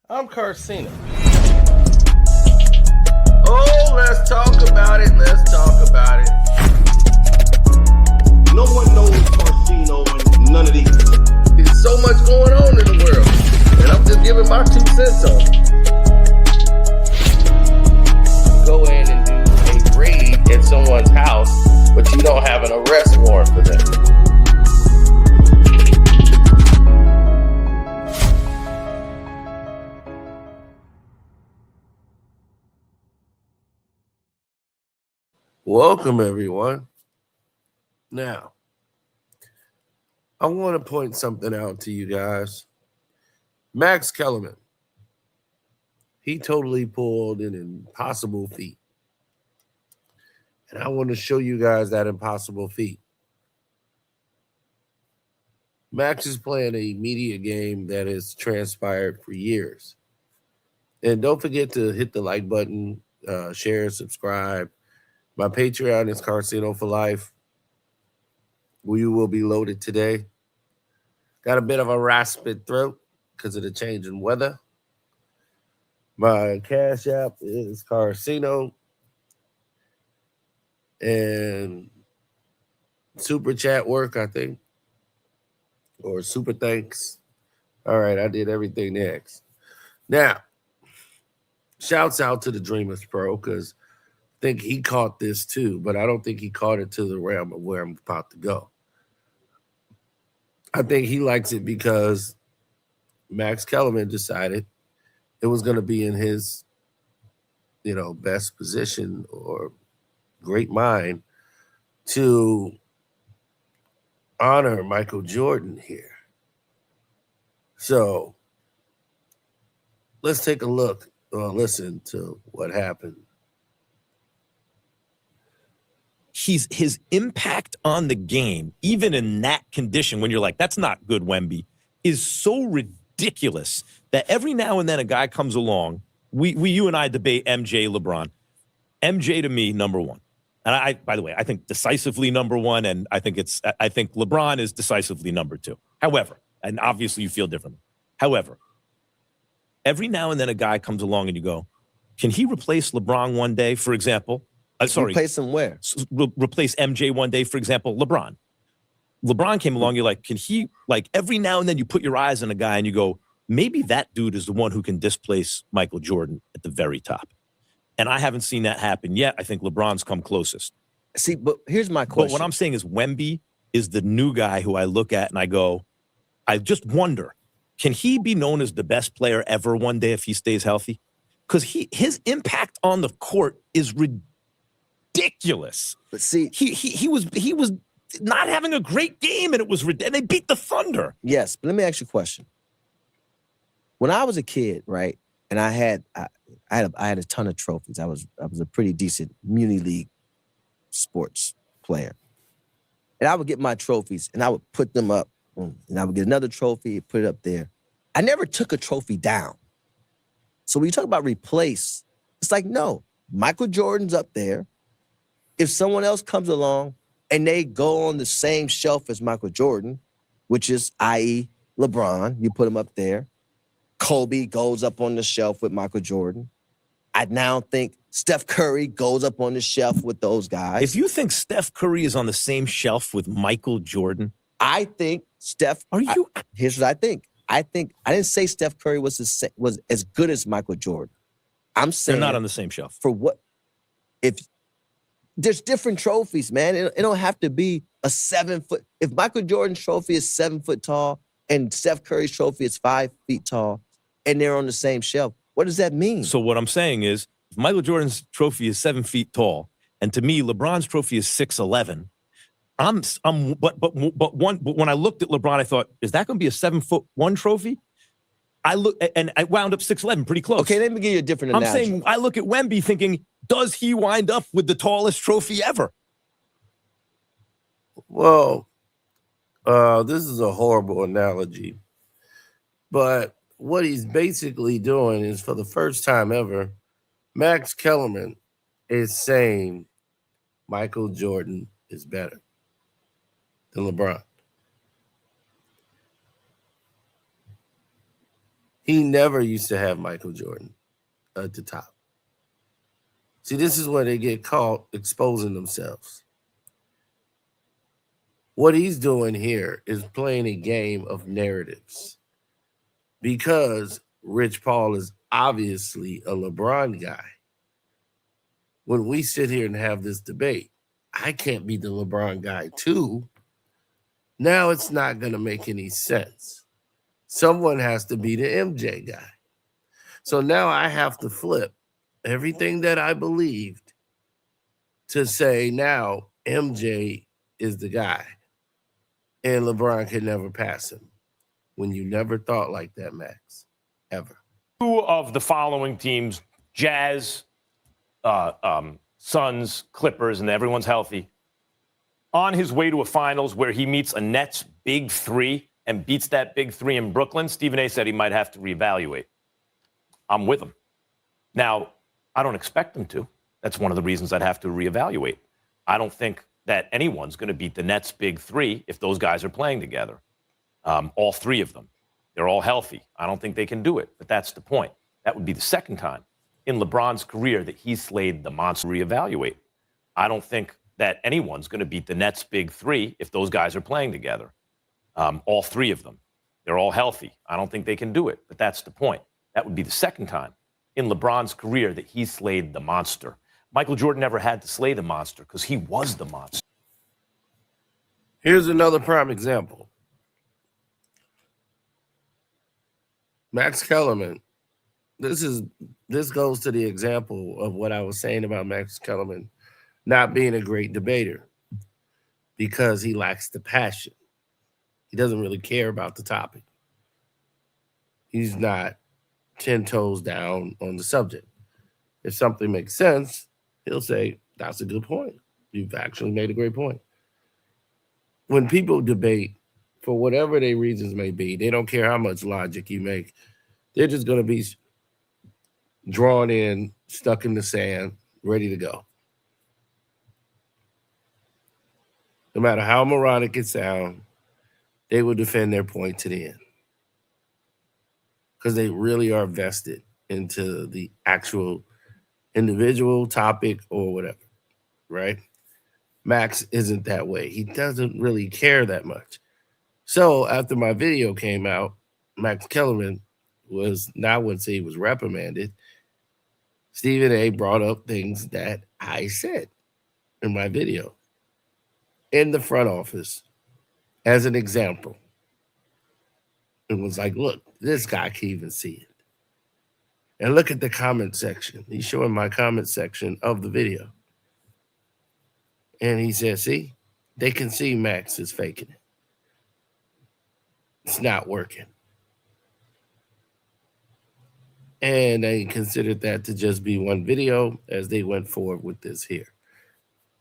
I'm Carcino. Oh, let's talk about it. Let's talk about it. No one knows Carcino and none of these. There's so much going on in the world, and I'm just giving my 2 cents on it. Go in and do a raid at someone's house, but you don't have an arrest warrant for them. Welcome, everyone. Now, I want to point something out to you guys. Max Kellerman, he totally pulled an impossible feat. And I want to show you guys that impossible feat. Max is playing a media game that has transpired for years. And don't forget to hit the like button, share, subscribe. My Patreon is Carcino for Life. We will be loaded today. Got a bit of a raspy throat because of the change in weather. My Cash App is Carcino. And Super Chat work, I think. Or Super Thanks. All right, I did everything next. Now, shouts out to the Dreamers Pro because I think he caught this too, but I don't think he caught it to the realm of where I'm about to go. I think he likes it because Max Kellerman decided it was going to be in his, best position or great mind to honor Michael Jordan here. So let's take a look or listen to what happened. His impact on the game, even in that condition, when you're like, that's not good, Wemby, is so ridiculous that every now and then a guy comes along. You and I debate MJ, LeBron. MJ to me, number one. And by the way, I think decisively number one, and I think LeBron is decisively number two. However, and obviously you feel differently. However, every now and then a guy comes along and you go, can he replace LeBron one day, for example? Replace him where? Replace MJ one day, for example, LeBron. LeBron came along, you're like, can he, every now and then you put your eyes on a guy and you go, maybe that dude is the one who can displace Michael Jordan at the very top. And I haven't seen that happen yet. I think LeBron's come closest. See, but here's my question. But what I'm saying is Wemby is the new guy who I look at and I go, I just wonder, can he be known as the best player ever one day if he stays healthy? Because his impact on the court is ridiculous. But see, he was not having a great game, and and they beat the Thunder. Yes, but let me ask you a question. When I was a kid, right, and I had a ton of trophies. I was a pretty decent Muni League sports player, and I would get my trophies and I would put them up, and I would get another trophy, put it up there. I never took a trophy down. So when you talk about replace, it's like, no, Michael Jordan's up there. If someone else comes along and they go on the same shelf as Michael Jordan, which is, i.e., LeBron, you put him up there. Kobe goes up on the shelf with Michael Jordan. I now think Steph Curry goes up on the shelf with those guys. If you think Steph Curry is on the same shelf with Michael Jordan, I think Steph. Are you? Here's what I think. I didn't say Steph Curry was as good as Michael Jordan. I'm saying they're not on the same shelf. For what? If there's different trophies, man. It don't have to be a 7 foot. If Michael Jordan's trophy is 7 foot tall and Steph Curry's trophy is 5 feet tall, and they're on the same shelf, what does that mean? So what I'm saying is, if Michael Jordan's trophy is 7 feet tall, and to me LeBron's trophy is 6'11", but when I looked at LeBron, I thought, is that going to be a 7'1" trophy? I wound up 6'11", pretty close. Okay, let me give you a different analogy. I'm saying I look at Wemby thinking, does he wind up with the tallest trophy ever? Well, this is a horrible analogy, but what he's basically doing is, for the first time ever, Max Kellerman is saying Michael Jordan is better than LeBron. He never used to have Michael Jordan at the top. See, this is where they get caught exposing themselves. What he's doing here is playing a game of narratives because Rich Paul is obviously a LeBron guy. When we sit here and have this debate, I can't be the LeBron guy too. Now it's not going to make any sense. Someone has to be the MJ guy. So now I have to flip everything that I believed to say now MJ is the guy and LeBron can never pass him. When you never thought like that, Max, ever. Two of the following teams, Jazz, Suns, Clippers, and everyone's healthy, on his way to a finals where he meets a Nets big three and beats that big three in Brooklyn, Stephen A. said he might have to reevaluate. I'm with him. Now, I don't expect him to. That's one of the reasons I'd have to reevaluate. I don't think that anyone's going to beat the Nets big three if those guys are playing together. All three of them. They're all healthy. I don't think they can do it, but that's the point. That would be the second time in LeBron's career that he slayed the monster. Reevaluate. I don't think that anyone's going to beat the Nets big three if those guys are playing together. All three of them. They're all healthy. I don't think they can do it, but that's the point. That would be the second time in LeBron's career that he slayed the monster. Michael Jordan never had to slay the monster because he was the monster. Here's another prime example. Max Kellerman. This goes to the example of what I was saying about Max Kellerman not being a great debater because he lacks the passion. He doesn't really care about the topic. He's not 10 toes down on the subject. If something makes sense, he'll say, that's a good point. You've actually made a great point. When people debate, for whatever their reasons may be, they don't care how much logic you make. They're just going to be drawn in, stuck in the sand, ready to go. No matter how moronic it sounds, they will defend their point to the end. Because they really are vested into the actual individual topic or whatever, right? Max isn't that way. He doesn't really care that much. So after my video came out, Max Kellerman was, now I wouldn't say he was reprimanded. Stephen A. brought up things that I said in my video in the front office as an example. It was like, look, this guy can even see it. And look at the comment section. He's showing my comment section of the video. And he said, see, they can see Max is faking it. It's not working. And they considered that to just be one video as they went forward with this here.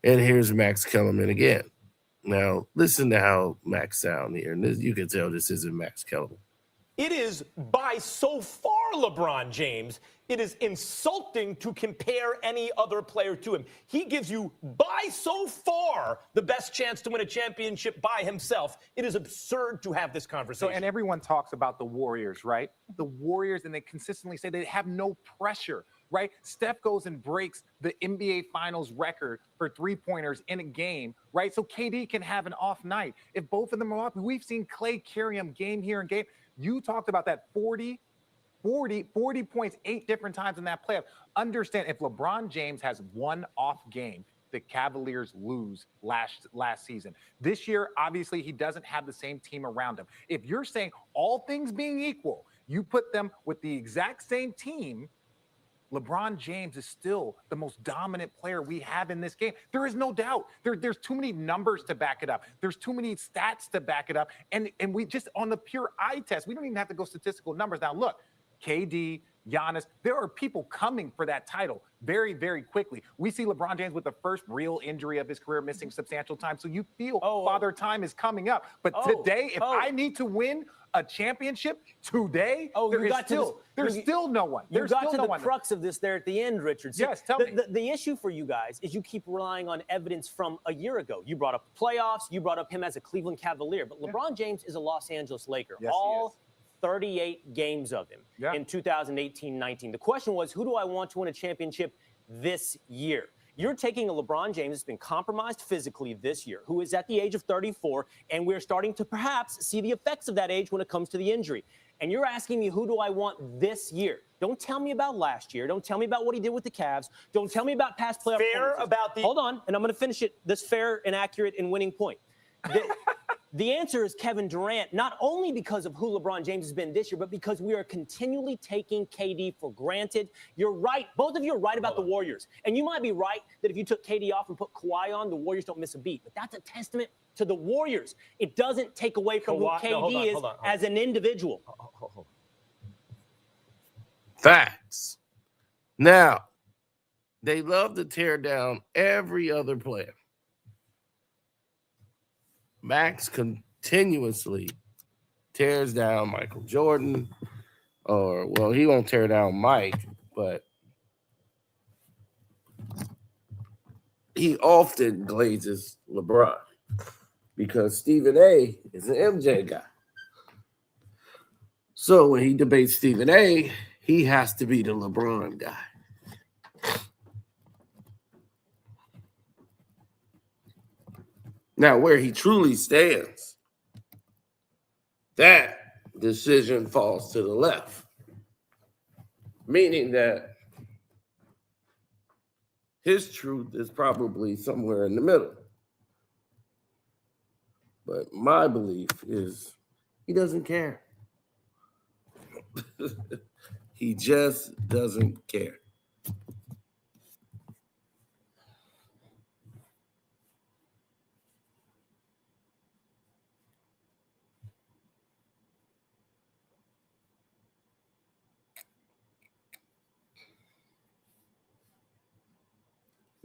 And here's Max Kellerman again. Now, listen to how Max sound here. And this, you can tell this isn't Max Kellerman. It is by so far LeBron James. It is insulting to compare any other player to him. He gives you by so far the best chance to win a championship by himself. It is absurd to have this conversation. So, and everyone talks about the Warriors, right? The Warriors, and they consistently say they have no pressure, right? Steph goes and breaks the NBA Finals record for three-pointers in a game, right? So KD can have an off night. If both of them are off, we've seen Clay carry him game here and game. You talked about that 40 points 8 different times in that playoff. Understand, if LeBron James has one off game, the Cavaliers lose last season. This year, obviously, he doesn't have the same team around him. If you're saying all things being equal, you put them with the exact same team, LeBron James is still the most dominant player we have in this game. There is no doubt. There's too many numbers to back it up. There's too many stats to back it up. And we just, on the pure eye test, we don't even have to go statistical numbers. Now, look, KD, Giannis, there are people coming for that title very, very quickly. We see LeBron James with the first real injury of his career, missing substantial time. So you feel Father Time is coming up. But today, if I need to win a championship today, there's still no one. You got to the crux of this there at the end, Richard. So yes, tell me. The issue for you guys is you keep relying on evidence from a year ago. You brought up playoffs. You brought up him as a Cleveland Cavalier. But LeBron James is a Los Angeles Laker. Yes, All 38 games of him in 2018-19. The question was, who do I want to win a championship this year? You're taking a LeBron James that's been compromised physically this year, who is at the age of 34, and we're starting to perhaps see the effects of that age when it comes to the injury. And you're asking me, who do I want this year? Don't tell me about last year. Don't tell me about what he did with the Cavs. Don't tell me about past playoff performances. Hold on, and I'm going to finish it, this fair and accurate and winning point. The answer is Kevin Durant, not only because of who LeBron James has been this year, but because we are continually taking KD for granted. You're right. Both of you are right about the Warriors. And you might be right that if you took KD off and put Kawhi on, the Warriors don't miss a beat. But that's a testament to the Warriors. It doesn't take away from who KD is as an individual. Facts. Now, they love to tear down every other player. Max continuously tears down Michael Jordan, or, well, he won't tear down Mike, but he often glazes LeBron because Stephen A is an MJ guy. So when he debates Stephen A, he has to be the LeBron guy. Now, where he truly stands, that decision falls to the left, meaning that his truth is probably somewhere in the middle. But my belief is he doesn't care. He just doesn't care.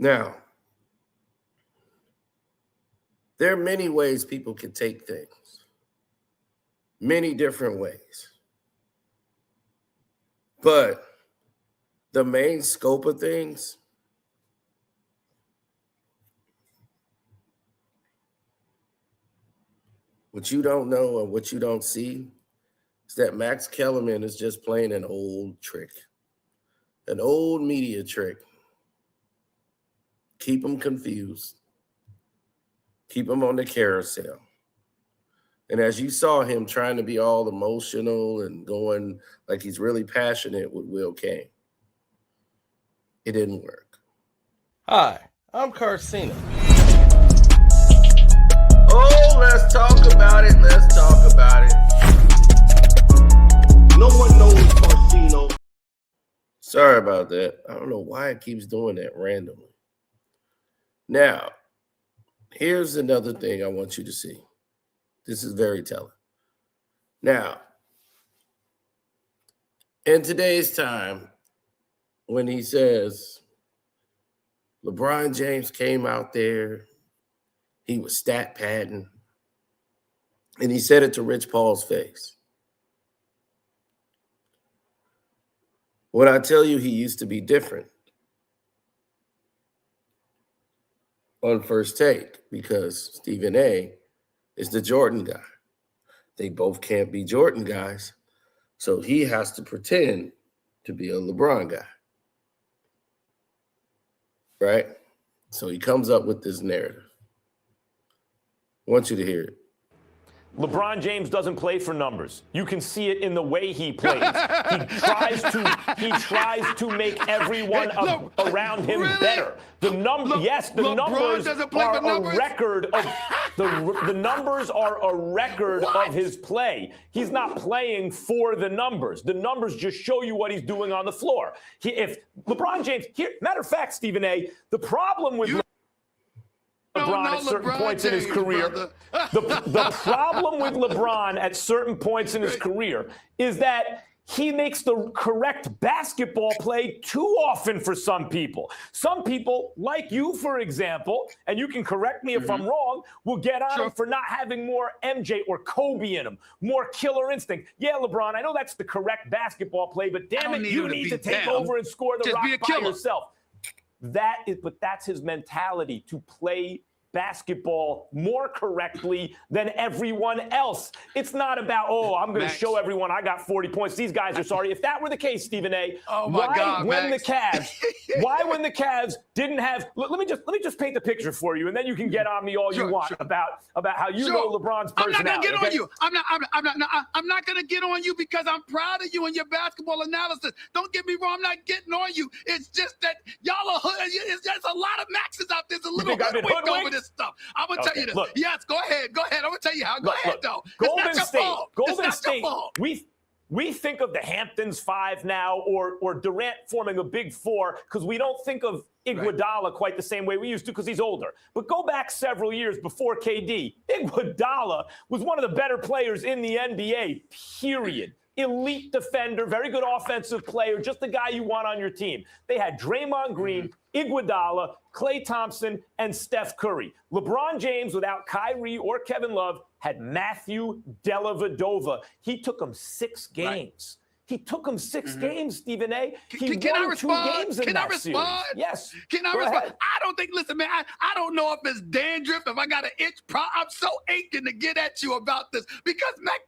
Now, there are many ways people can take things, many different ways. But the main scope of things, what you don't know and what you don't see, is that Max Kellerman is just playing an old trick, an old media trick. Keep them confused. Keep them on the carousel. And as you saw him trying to be all emotional and going like he's really passionate with Will Kane, it didn't work. Hi, I'm Carcino. Oh, let's talk about it. Let's talk about it. No one knows Carcino. Sorry about that. I don't know why it keeps doing that randomly. Now, here's another thing I want you to see. This is very telling. Now, in today's time, when he says LeBron James came out there, he was stat padding, and he said it to Rich Paul's face. When I tell you he used to be different on First Take, because Stephen A is the Jordan guy. They both can't be Jordan guys, so he has to pretend to be a LeBron guy, right? So he comes up with this narrative. I want you to hear it. LeBron James doesn't play for numbers. You can see it in the way he plays. He tries to make everyone around him better. The numbers are a record of the numbers are a record of his play. He's not playing for the numbers. The numbers just show you what he's doing on the floor. If LeBron James, matter of fact, Stephen A, the problem with LeBron at certain points in his career. The problem with LeBron at certain points in his career is that he makes the correct basketball play too often for some people. Some people, like you, for example, and you can correct me if I'm wrong, will get on him for not having more MJ or Kobe in him, more killer instinct. Yeah, LeBron, I know that's the correct basketball play, but damn it, you need to take over and score the rock by yourself. But that's his mentality, to play basketball more correctly than everyone else. It's not about, oh, I'm going to show everyone I got 40 points. These guys are sorry. If that were the case, Stephen A., when the Cavs didn't have, let me just paint the picture for you, and then you can get on me all you want about how you know LeBron's personality. I'm not going to get on you. I'm not going to get on you because I'm proud of you and your basketball analysis. Don't get me wrong. I'm not getting on you. It's just that y'all are there's a lot of maxes out there. There's a little hoodwink over this stuff. I'm going to tell you this. Look, yes, go ahead. I'm going to tell you how. Go ahead, though. Golden State. Golden State. We think of the Hamptons 5 now or Durant forming a big 4 because we don't think of Iguodala quite the same way we used to because he's older. But go back several years before KD. Iguodala was one of the better players in the NBA, period. Elite defender, very good offensive player, just the guy you want on your team. They had Draymond Green, Iguodala, Klay Thompson, and Steph Curry. LeBron James, without Kyrie or Kevin Love, had Matthew Dellavedova. He took them 6 games. He took them 6 games, Stephen A. He Can I won 2 respond? games in Can I that respond? series. Yes. Can I Go respond? ahead. I don't think, listen, man, I don't know if it's dandruff, if I got an itch. I'm so aching to get at you about this because, Mac,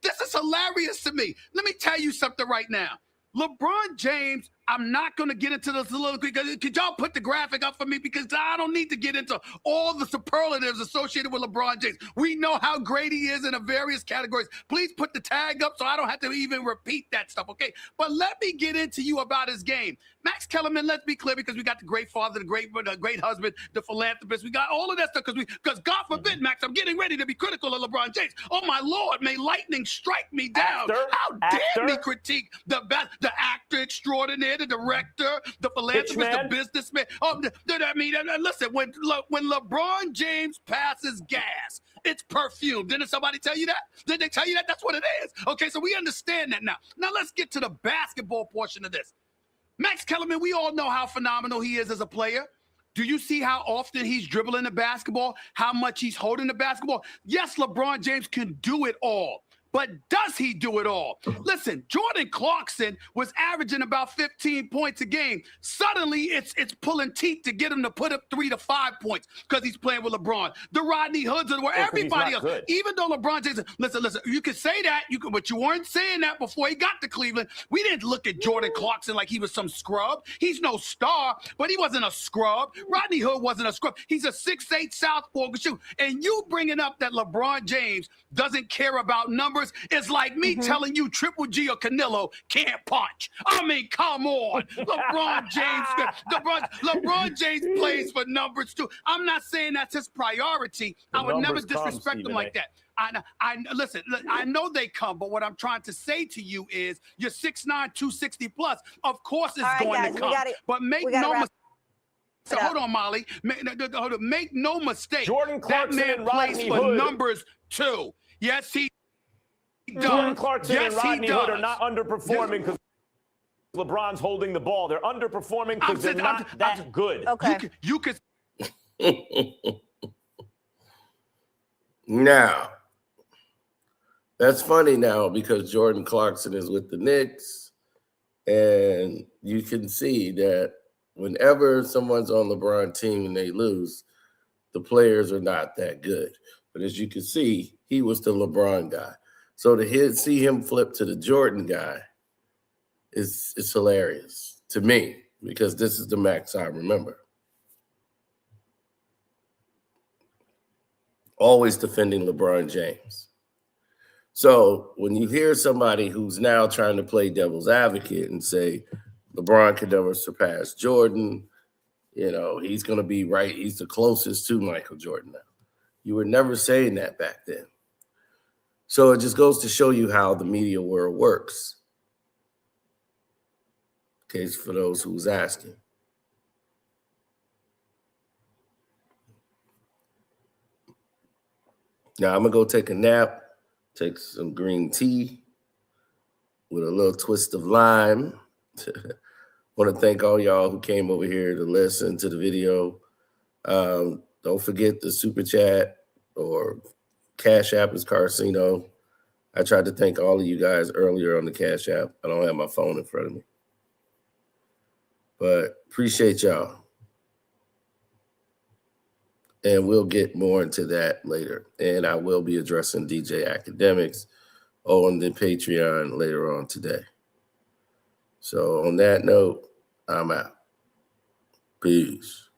this is hilarious to me. Let me tell you something right now. LeBron James, I'm not going to get into this a little quick. Could y'all put the graphic up for me? Because I don't need to get into all the superlatives associated with LeBron James. We know how great he is in the various categories. Please put the tag up so I don't have to even repeat that stuff, okay? But let me get into you about his game. Max Kellerman, let's be clear, because we got the great father, the great husband, the philanthropist. We got all of that stuff because God forbid, Max, I'm getting ready to be critical of LeBron James. Oh, my Lord, may lightning strike me down. How dare me critique the actor extraordinaire, the director, the philanthropist, the businessman. I mean, listen, when LeBron James passes gas, it's perfume. Didn't somebody tell you that? Did they tell you that? That's what it is. Okay, so we understand that now. Now let's get to the basketball portion of this. Max Kellerman, we all know how phenomenal he is as a player. Do you see how often he's dribbling the basketball, how much he's holding the basketball? Yes, LeBron James can do it all. But does he do it all? Listen, Jordan Clarkson was averaging about 15 points a game. Suddenly, it's pulling teeth to get him to put up 3 to 5 points because he's playing with LeBron. The Rodney Hoods of the world, everybody else. Good. Even though LeBron James, listen, you can say that, but you weren't saying that before he got to Cleveland. We didn't look at Jordan Clarkson like he was some scrub. He's no star, but he wasn't a scrub. Rodney Hood wasn't a scrub. He's a 6'8" southpaw shoot. And you bringing up that LeBron James doesn't care about numbers is like me telling you Triple G or Canelo can't punch. I mean, come on. LeBron James plays for numbers too. I'm not saying that's his priority. I would never disrespect him like that. Listen, I know they come, but what I'm trying to say to you is you're 6'9", 260 plus. Of course it's going to come. But make no mistake. So hold on, Molly. Make no mistake. Jordan Clarkson that man and Rodney plays for Hood. Numbers too. Yes, he does. Jordan Clarkson and Rodney Hood are not underperforming because LeBron's holding the ball. They're underperforming because they're not that good. Okay. You could. Now, that's funny now because Jordan Clarkson is with the Knicks, and you can see that whenever someone's on LeBron's team and they lose, the players are not that good. But as you can see, he was the LeBron guy. So to see him flip to the Jordan guy is hilarious to me because this is the Max I remember. Always defending LeBron James. So when you hear somebody who's now trying to play devil's advocate and say LeBron could never surpass Jordan, you know, he's going to be right. He's the closest to Michael Jordan now. You were never saying that back then. So it just goes to show you how the media world works. In case for those who's asking. Now I'm going to go take a nap, take some green tea with a little twist of lime. Want to thank all y'all who came over here to listen to the video. Don't forget the super chat or Cash App is Carcino. I tried to thank all of you guys earlier on the Cash App. I don't have my phone in front of me. But appreciate y'all. And we'll get more into that later. And I will be addressing DJ Academics on the Patreon later on today. So on that note, I'm out. Peace.